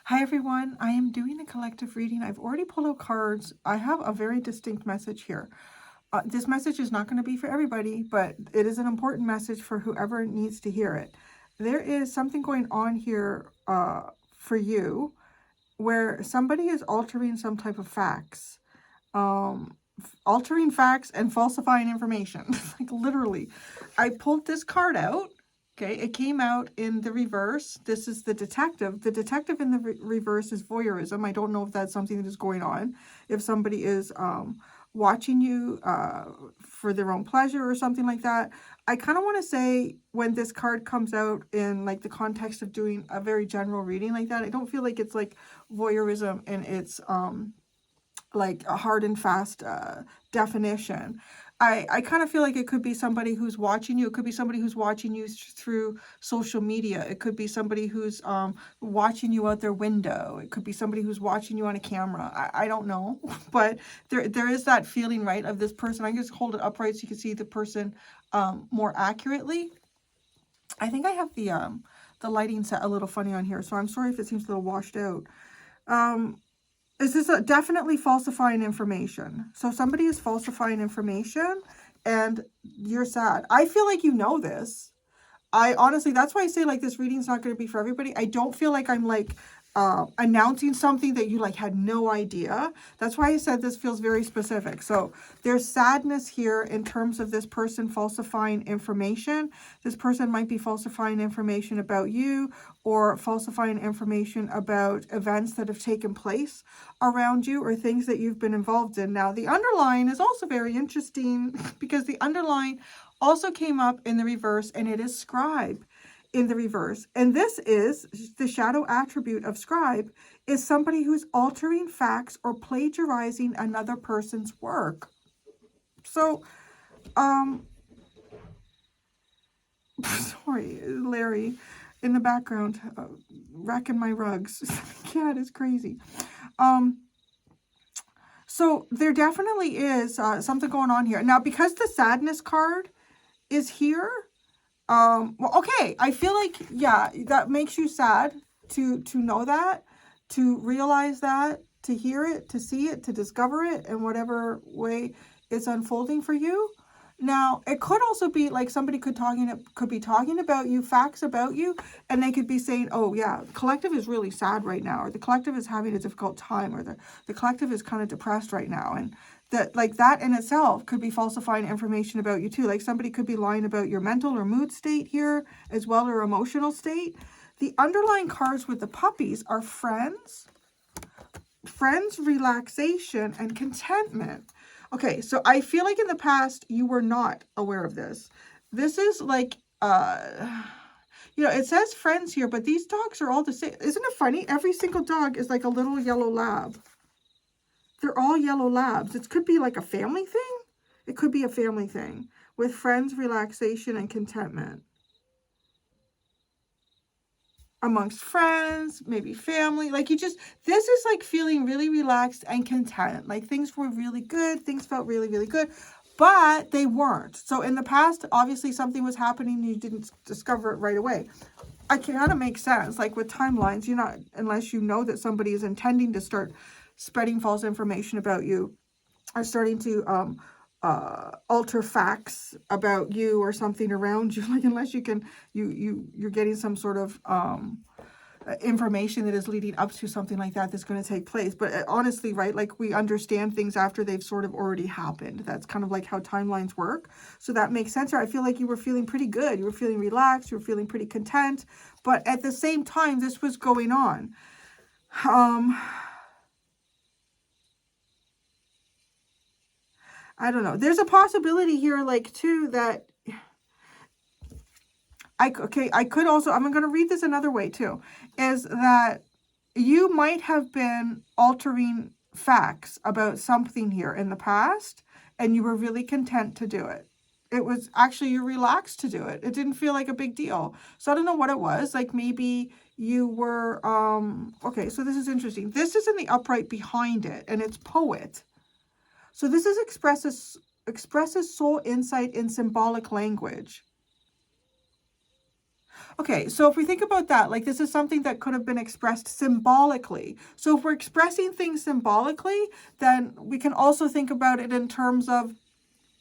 Hi everyone, I am doing a collective reading. I've already pulled out cards. I have a very distinct message here. This message is not going to be for everybody, but it is an important message for whoever needs to hear it. There is something going on here for you where somebody is altering some type of facts. Altering facts and falsifying information. Like literally. I pulled this card out. Okay, it came out in the reverse. This is the detective. The detective in the reverse is voyeurism. I don't know if that's something that is going on. If somebody is watching you for their own pleasure or something like that. I kind of want to say when this card comes out in like the context of doing a very general reading like that, I don't feel like it's like voyeurism and it's like a hard and fast definition. I kind of feel like it could be somebody who's watching you. It could be somebody who's watching you through social media. It could be somebody who's watching you out their window. It could be somebody who's watching you on a camera. I don't know. But there is that feeling, right, of this person. I can just hold it upright so you can see the person more accurately. I think I have the lighting set a little funny on here, so I'm sorry if it seems a little washed out. Is this definitely falsifying information? So somebody is falsifying information and you're sad. I feel like you know this. I honestly, that's why I say like this reading's not going to be for everybody. I don't feel like I'm like announcing something that you like had no idea. That's why I said this feels very specific. So there's sadness here in terms of this person falsifying information. This person might be falsifying information about you or falsifying information about events that have taken place around you or things that you've been involved in. Now, the underline is also very interesting because the underline also came up in the reverse, and it is scribe in the reverse. And this is the shadow attribute of scribe is somebody who's altering facts or plagiarizing another person's work. So, sorry, Larry in the background, wrecking my rugs. Cat is crazy. So there definitely is something going on here. Now, because the sadness card is here, well, okay, I feel like, yeah, that makes you sad to know that, to realize that, to hear it, to see it, to discover it in whatever way it's unfolding for you. Now, it could also be like somebody could be talking about you, facts about you, and they could be saying, oh yeah, collective is really sad right now, or the collective is having a difficult time, or the collective is kind of depressed right now. And that, like, that in itself could be falsifying information about you too. Like somebody could be lying about your mental or mood state here as well, or emotional state. The underlying cards with the puppies are friends, relaxation, and contentment. Okay, so I feel like in the past you were not aware of this. This is like, it says friends here, but these dogs are all the same. Isn't it funny? Every single dog is like a little yellow lab. They're all yellow labs. It could be like a family thing. It could be a family thing with friends, relaxation, and contentment. Amongst friends, maybe family, like this is like feeling really relaxed and content. Like things were really good, things felt really, really good, but they weren't. So in the past, obviously something was happening and you didn't discover it right away. I kind of make sense, like with timelines, unless you know that somebody is intending to start spreading false information about you, are starting to alter facts about you or something around you, like unless you can you're getting some sort of information that is leading up to something like that that's going to take place. But honestly, right, like we understand things after they've sort of already happened. That's kind of like how timelines work. So that makes sense. I feel like you were feeling pretty good. You were feeling relaxed. You were feeling pretty content. But at the same time, this was going on. I don't know. There's a possibility here, like, too, that I could also, I'm going to read this another way, too, is that you might have been altering facts about something here in the past, and you were really content to do it. It was actually, you're relaxed to do it. It didn't feel like a big deal. So I don't know what it was. Like maybe you were, okay, so this is interesting. This is in the upright behind it, and it's poet. So this is expresses soul insight in symbolic language. Okay, so if we think about that, like this is something that could have been expressed symbolically. So if we're expressing things symbolically, then we can also think about it in terms of,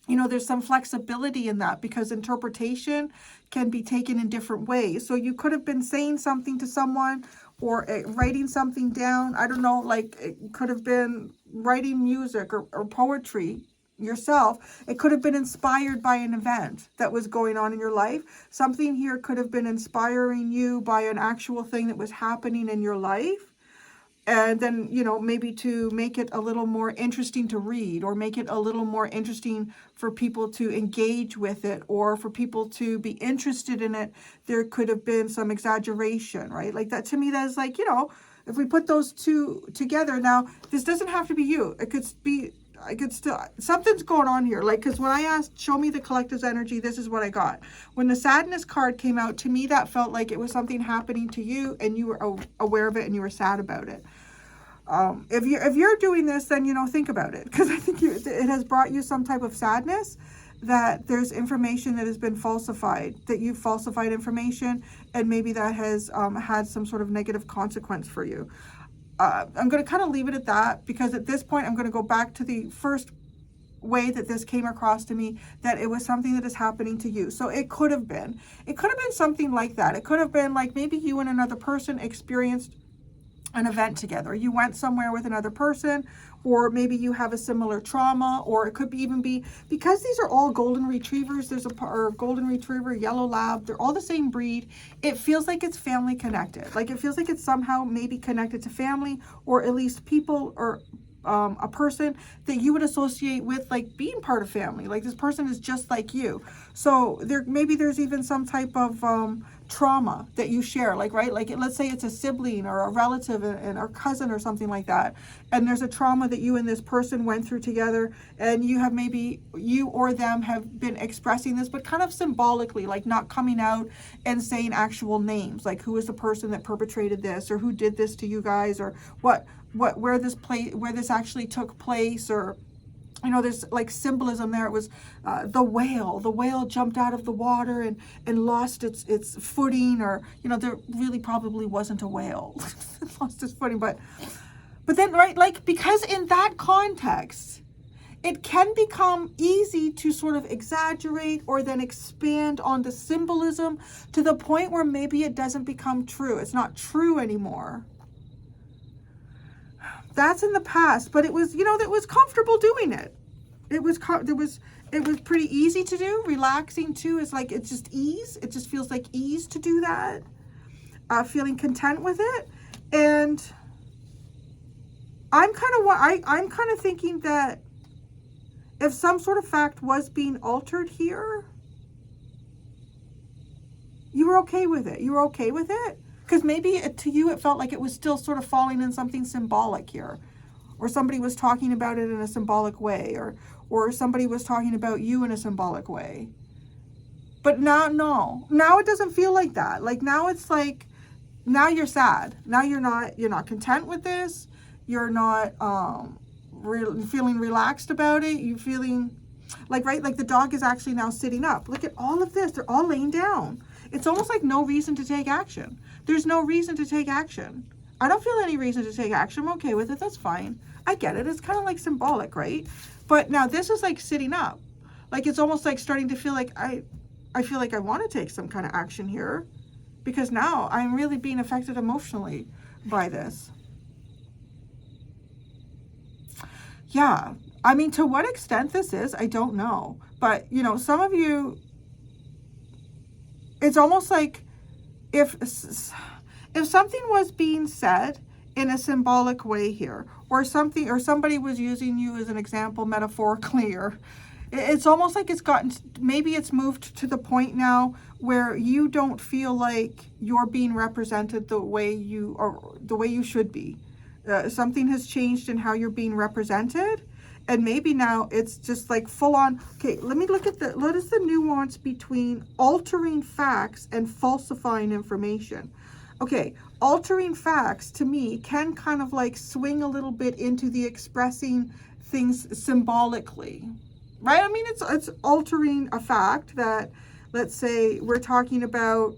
you know, there's some flexibility in that because interpretation can be taken in different ways. So you could have been saying something to someone or writing something down. I don't know, like it could have been writing music or poetry yourself. It could have been inspired by an event that was going on in your life. Something here could have been inspiring you by an actual thing that was happening in your life. And then, you know, maybe to make it a little more interesting to read or make it a little more interesting for people to engage with it or for people to be interested in it, there could have been some exaggeration, right? Like that, to me, that is like, you know, if we put those two together, now this doesn't have to be you. It could be, I could still, something's going on here. Like, because when I asked, show me the collective's energy, this is what I got. When the sadness card came out, to me, that felt like it was something happening to you and you were aware of it and you were sad about it. If you're doing this, then, you know, think about it. Because I think it has brought you some type of sadness that there's information that has been falsified, that you've falsified information, and maybe that has had some sort of negative consequence for you. I'm going to kind of leave it at that because at this point I'm going to go back to the first way that this came across to me, that it was something that is happening to you. So it could have been something like that. It could have been like maybe you and another person experienced an event together. You went somewhere with another person, or maybe you have a similar trauma, or it could even be, because these are all golden retrievers, there's a golden retriever, yellow lab, they're all the same breed. It feels like it's family connected. Like it feels like it's somehow maybe connected to family, or at least people or a person that you would associate with like being part of family. Like this person is just like you. So maybe there's even some type of trauma that you share, like, right? Like let's say it's a sibling or a relative and or cousin or something like that. And there's a trauma that you and this person went through together, and you have maybe, you or them have been expressing this, but kind of symbolically, like not coming out and saying actual names, like who is the person that perpetrated this, or who did this to you guys, or where this actually took place, or, you know, there's like symbolism there. It was the whale jumped out of the water and lost its footing, or, you know, there really probably wasn't a whale. Lost its footing, but then, right, like, because in that context, it can become easy to sort of exaggerate or then expand on the symbolism to the point where maybe it doesn't become true. It's not true anymore. That's in the past, but it was, you know, that was comfortable doing it. It was pretty easy to do. Relaxing too is like, it's just ease. It just feels like ease to do that. Feeling content with it. And I'm kind of thinking that if some sort of fact was being altered here, you were okay with it. You were okay with it. Because maybe to you it felt like it was still sort of falling in something symbolic here. Or somebody was talking about it in a symbolic way. Or somebody was talking about you in a symbolic way. But now, no. Now it doesn't feel like that. Like now it's like, now you're sad. Now you're not content with this. You're not feeling relaxed about it. You're feeling like, right, like the dog is actually now sitting up. Look at all of this. They're all laying down. It's almost like no reason to take action. There's no reason to take action. I don't feel any reason to take action. I'm okay with it. That's fine. I get it. It's kind of like symbolic, right? But now this is like sitting up. Like it's almost like starting to feel like I feel like I want to take some kind of action here, because now I'm really being affected emotionally by this. Yeah. I mean, to what extent this is, I don't know. But, you know, some of you, it's almost like if something was being said in a symbolic way here, or somebody was using you as an example metaphorically, or it's almost like it's gotten, maybe it's moved to the point now where you don't feel like you're being represented the way you should be. Something has changed in how you're being represented. And maybe now it's just like full on, okay, let me look at what is the nuance between altering facts and falsifying information? Okay, altering facts to me can kind of like swing a little bit into the expressing things symbolically, right? I mean, it's altering a fact that, let's say we're talking about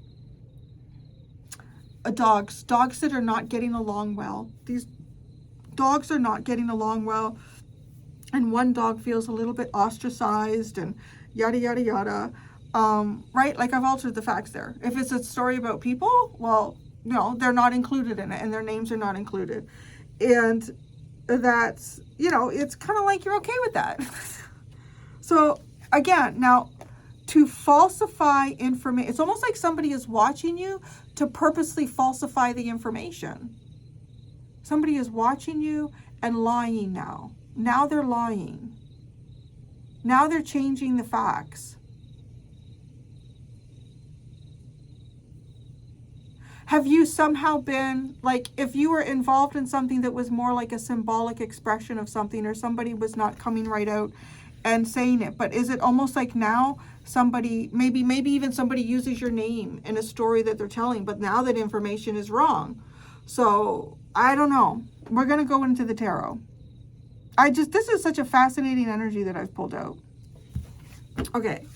dogs that are not getting along well. These dogs are not getting along well, and one dog feels a little bit ostracized and yada yada yada. Right? Like, I've altered the facts there. If it's a story about people, well, no, they're not included in it, and their names are not included. And that's, it's kind of like you're okay with that. So again, now, to falsify information, it's almost like somebody is watching you to purposely falsify the information. Somebody is watching you and lying now. Now they're lying. Now they're changing the facts. Have you somehow been, like, if you were involved in something that was more like a symbolic expression of something, or somebody was not coming right out and saying it, but is it almost like now somebody, maybe even somebody uses your name in a story that they're telling, but now that information is wrong? So I don't know. We're going to go into the tarot. This is such a fascinating energy that I've pulled out. Okay.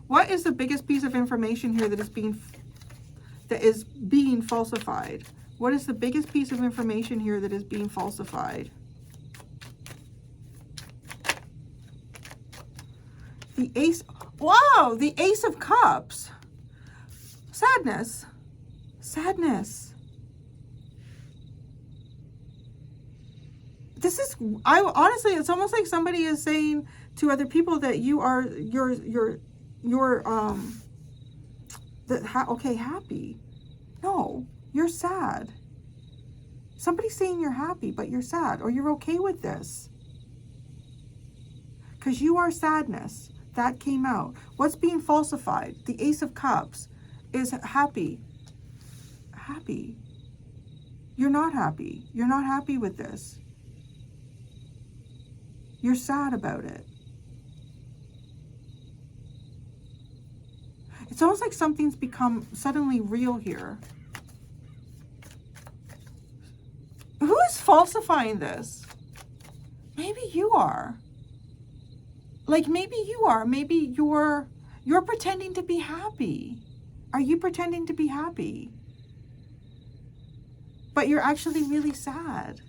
What is the biggest piece of information here that is being falsified? What is the biggest piece of information here that is being falsified? The Ace, wow, the Ace of Cups. Sadness. Sadness. This is, honestly, it's almost like somebody is saying to other people that you're happy. No, you're sad. Somebody's saying you're happy, but you're sad, or you're okay with this. Because you are sadness. That came out. What's being falsified? The Ace of Cups is happy. Happy. You're not happy. You're not happy with this. You're sad about it. It's almost like something's become suddenly real here. Who is falsifying this? Maybe you are. Like, maybe you are. Maybe you're pretending to be happy. Are you pretending to be happy? But you're actually really sad.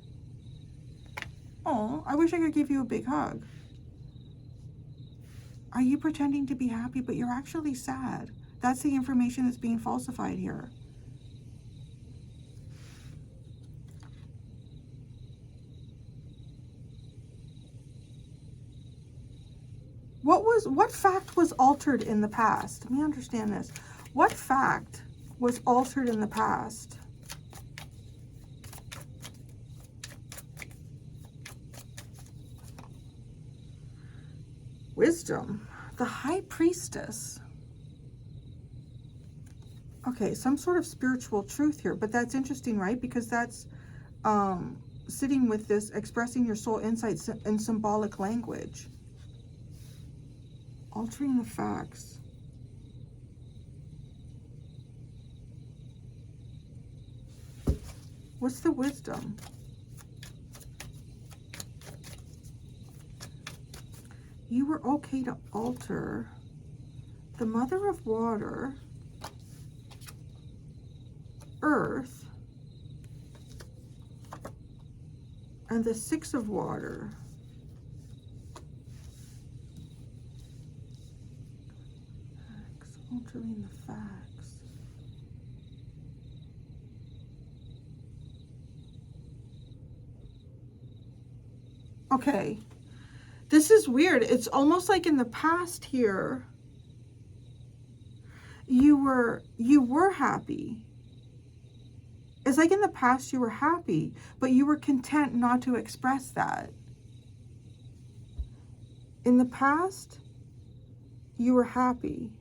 Oh, I wish I could give you a big hug. Are you pretending to be happy, but you're actually sad? That's the information that's being falsified here. What fact was altered in the past? Let me understand this. What fact was altered in the past? Wisdom. The High Priestess. Okay, some sort of spiritual truth here, but that's interesting, right? Because that's sitting with this, expressing your soul insights in symbolic language. Altering the facts. What's the wisdom? You were okay to alter the Mother of Water, Earth, and the Six of Water. Altering the facts. Okay. This is weird. It's almost like in the past here, you were happy. It's like in the past you were happy, but you were content not to express that. In the past, you were happy,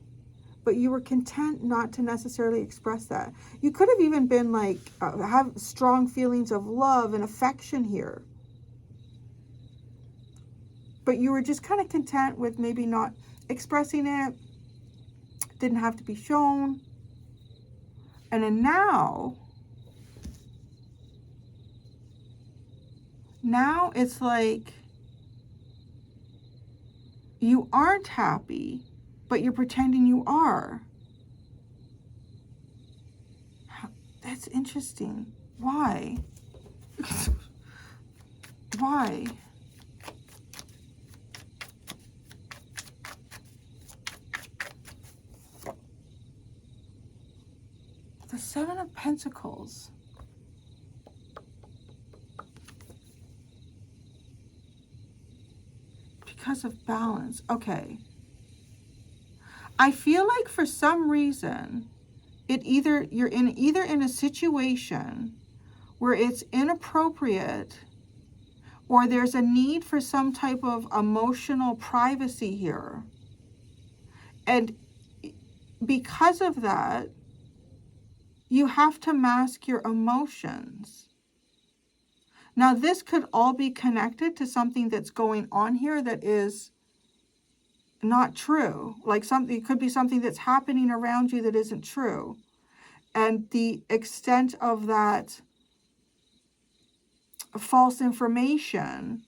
but you were content not to necessarily express that. You could have even been like, have strong feelings of love and affection here. But you were just kind of content with maybe not expressing it. Didn't have to be shown. And then now it's like you aren't happy, but you're pretending you are. It's interesting. Why? Why? The Seven of Pentacles. Because of balance. Okay. I feel like for some reason, you're either in a situation where it's inappropriate, or there's a need for some type of emotional privacy here. And because of that, you have to mask your emotions. Now, this could all be connected to something that's going on here that is not true. Like it could be something that's happening around you that isn't true. And the extent of that false information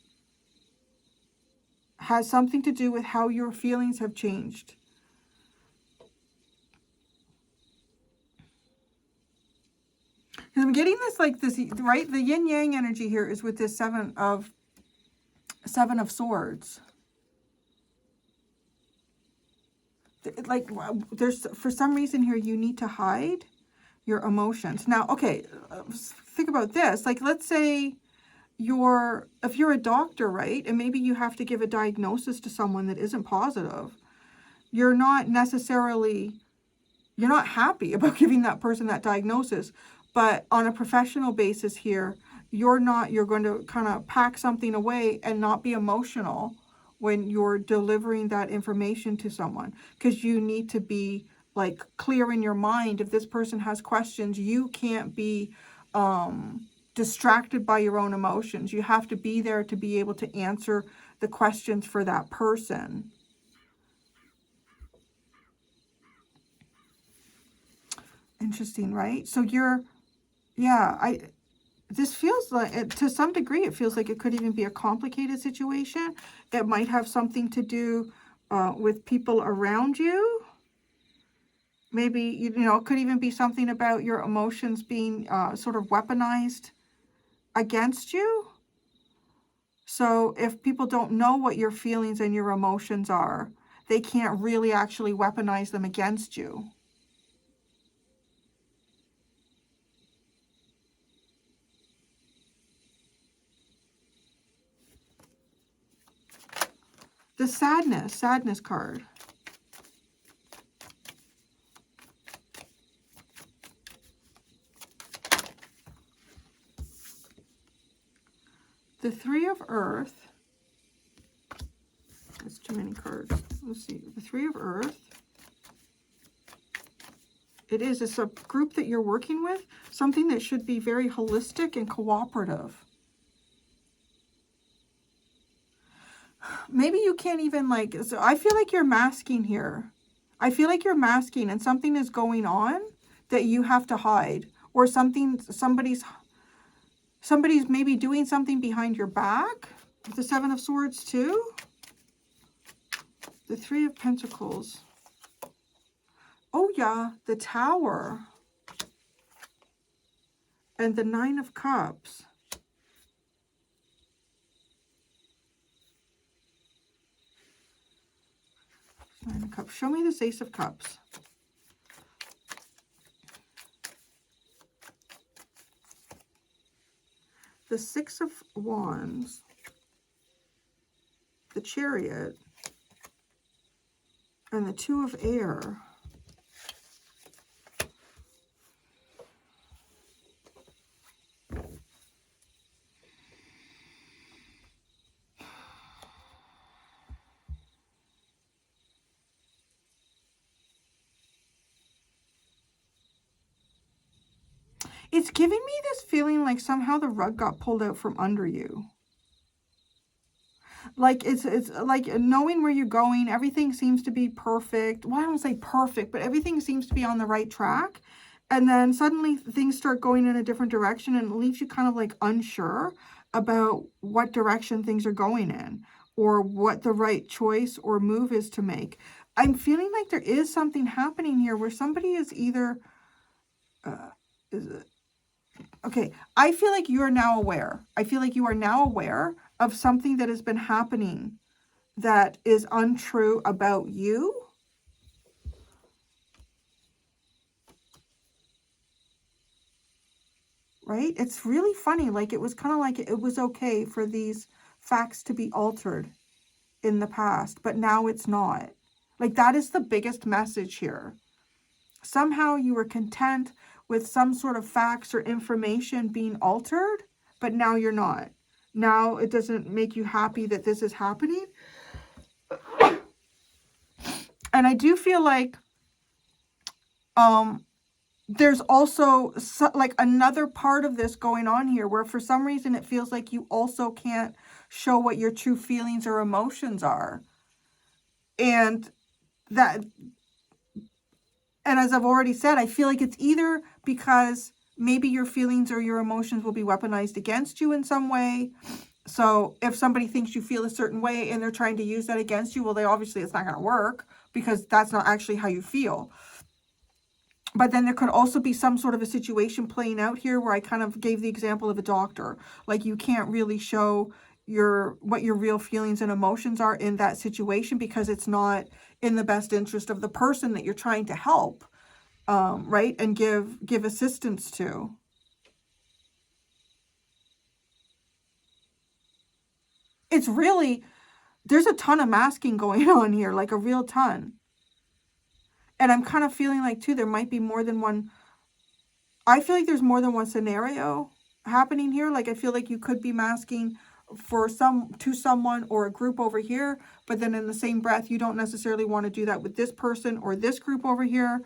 has something to do with how your feelings have changed. I'm getting this like this, right? The yin yang energy here is with this Seven of Swords. Like there's, for some reason here, you need to hide your emotions. Now, okay, think about this. Like, let's say if you're a doctor, right? And maybe you have to give a diagnosis to someone that isn't positive. You're not happy about giving that person that diagnosis. But on a professional basis here, you're going to kind of pack something away and not be emotional when you're delivering that information to someone, because you need to be like clear in your mind. If this person has questions, you can't be distracted by your own emotions. You have to be there to be able to answer the questions for that person. Interesting, right? So this feels like, to some degree, it feels like it could even be a complicated situation. It might have something to do with people around you. Maybe, it could even be something about your emotions being sort of weaponized against you. So if people don't know what your feelings and your emotions are, they can't really actually weaponize them against you. The sadness card. The Three of Earth. That's too many cards. Let's see. The Three of Earth. It's a group that you're working with. Something that should be very holistic and cooperative. Maybe you can't even so I feel like you're masking here. I feel like you're masking and something is going on that you have to hide. Or somebody's maybe doing something behind your back. The Seven of Swords too. The Three of Pentacles. Oh yeah, the Tower. And the Nine of Cups. Nine of Cups. Show me this Ace of Cups. The Six of Wands. The Chariot. And the Two of Air. It's giving me this feeling like somehow the rug got pulled out from under you. Like it's like knowing where you're going, everything seems to be perfect. Well, I don't say perfect, but everything seems to be on the right track. And then suddenly things start going in a different direction, and it leaves you kind of like unsure about what direction things are going in, or what the right choice or move is to make. I'm feeling like there is something happening here where somebody is either Okay, I feel like you are now aware. I feel like you are now aware of something that has been happening that is untrue about you. Right? It's really funny. Like, it was kind of like it was okay for these facts to be altered in the past, but now it's not. Like, that is the biggest message here. Somehow you were content with some sort of facts or information being altered, but now you're not. Now it doesn't make you happy that this is happening. And I do feel like there's also like another part of this going on here where for some reason it feels like you also can't show what your true feelings or emotions are. And as I've already said, I feel like it's either because maybe your feelings or your emotions will be weaponized against you in some way. So if somebody thinks you feel a certain way and they're trying to use that against you, well, it's not going to work because that's not actually how you feel. But then there could also be some sort of a situation playing out here where I kind of gave the example of a doctor. Like, you can't really show what your real feelings and emotions are in that situation because it's not in the best interest of the person that you're trying to help, right? And give assistance to. It's really, there's a ton of masking going on here, like a real ton. And I'm kind of feeling like, too, there might be more than one. I feel like there's more than one scenario happening here. Like, I feel like you could be masking to someone or a group over here, but then in the same breath, you don't necessarily want to do that with this person or this group over here.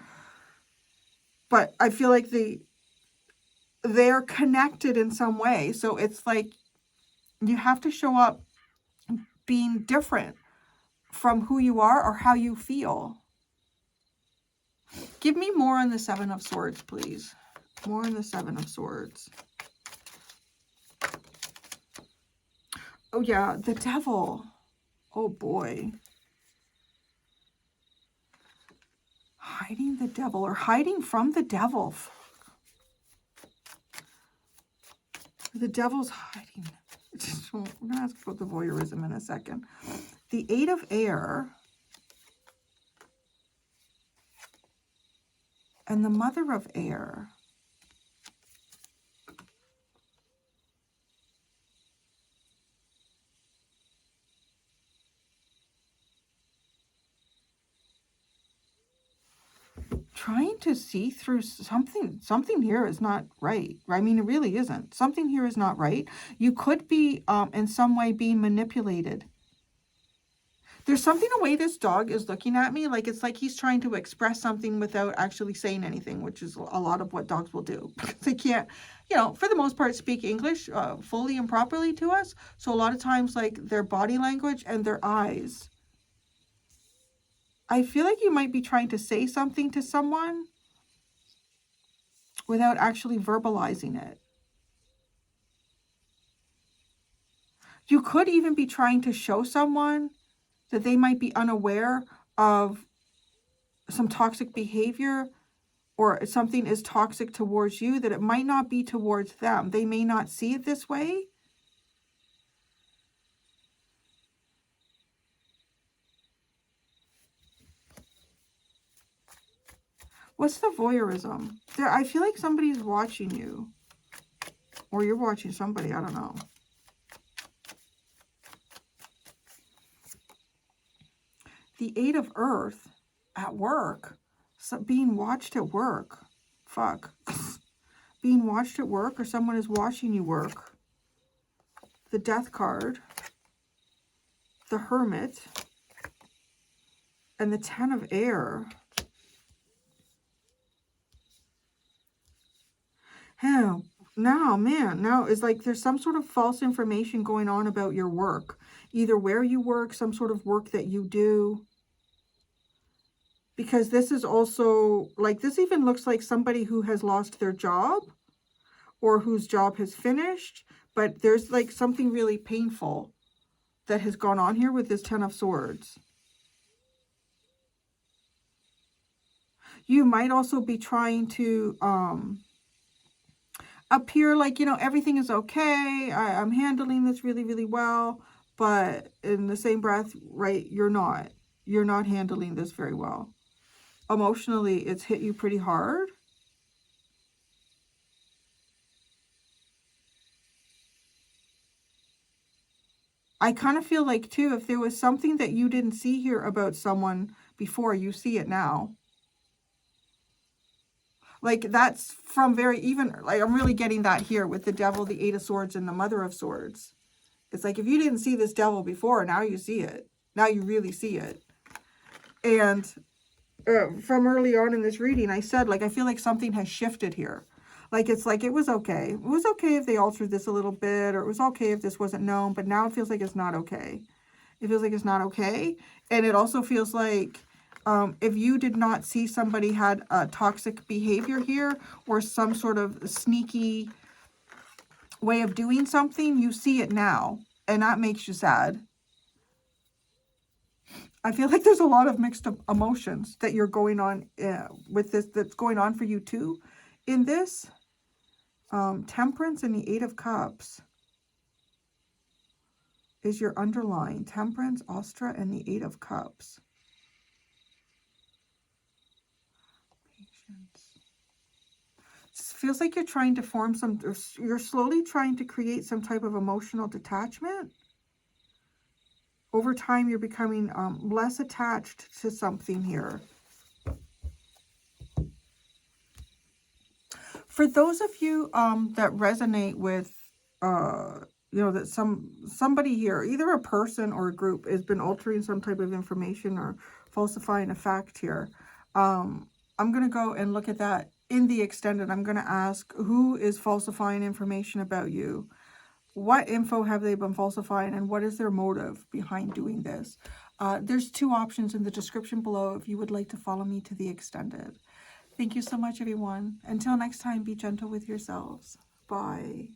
But I feel like they're connected in some way. So it's like you have to show up being different from who you are or how you feel. Give me more on the Seven of Swords, please. More on the Seven of Swords. Oh, yeah, the Devil. Oh, boy. Hiding the devil or hiding from the devil. The devil's hiding. We're going to ask about the voyeurism in a second. The Eight of Air and the Mother of Air. Trying to see through something here is not right. I mean, it really isn't. Something here is not right. You could be in some way being manipulated. There's something the way this dog is looking at me, like it's like he's trying to express something without actually saying anything, which is a lot of what dogs will do. They can't, for the most part, speak English fully and properly to us. So a lot of times, like, their body language and their eyes. I feel like you might be trying to say something to someone without actually verbalizing it. You could even be trying to show someone that they might be unaware of some toxic behavior or something is toxic towards you, that it might not be towards them. They may not see it this way. What's the voyeurism? I feel like somebody's watching you. Or you're watching somebody, I don't know. The Eight of Earth at work. So being watched at work. Fuck. Being watched at work or someone is watching you work. The Death card. The Hermit. And the Ten of Air. Hell, now it's like there's some sort of false information going on about your work. Either where you work, some sort of work that you do. Because this is also, like, this even looks like somebody who has lost their job or whose job has finished. But there's like something really painful that has gone on here with this Ten of Swords. You might also be trying to appear like, you know, everything is okay. I'm handling this really, really well. But in the same breath, right, you're not. You're not handling this very well. Emotionally, it's hit you pretty hard. I kind of feel like, too, if there was something that you didn't see here about someone before, you see it now. Like, that's from very, even, like, I'm really getting that here with the devil, the 8 of swords, and the mother of swords. It's like, if you didn't see this devil before, now you see it. Now you really see it. And from early on in this reading, I said, like, I feel like something has shifted here. Like, it's like, it was okay. It was okay if they altered this a little bit, or it was okay if this wasn't known, but now it feels like it's not okay. It feels like it's not okay. And it also feels like if you did not see somebody had a toxic behavior here, or some sort of sneaky way of doing something, you see it now. And that makes you sad. I feel like there's a lot of mixed emotions that you're going on with this, that's going on for you too in this. Temperance and the 8 of Cups is your underlying. Temperance, Astra, and the 8 of Cups. Patience. It feels like you're trying to form some, you're slowly trying to create some type of emotional detachment. Over time, you're becoming less attached to something here. For those of you that resonate with, you know, that somebody here, either a person or a group, has been altering some type of information or falsifying a fact here, I'm going to go and look at that in the extended. I'm going to ask, who is falsifying information about you? What info have they been falsifying, and what is their motive behind doing this? There's 2 options in the description below if you would like to follow me to the extended. Thank you so much, everyone. Until next time, be gentle with yourselves. Bye.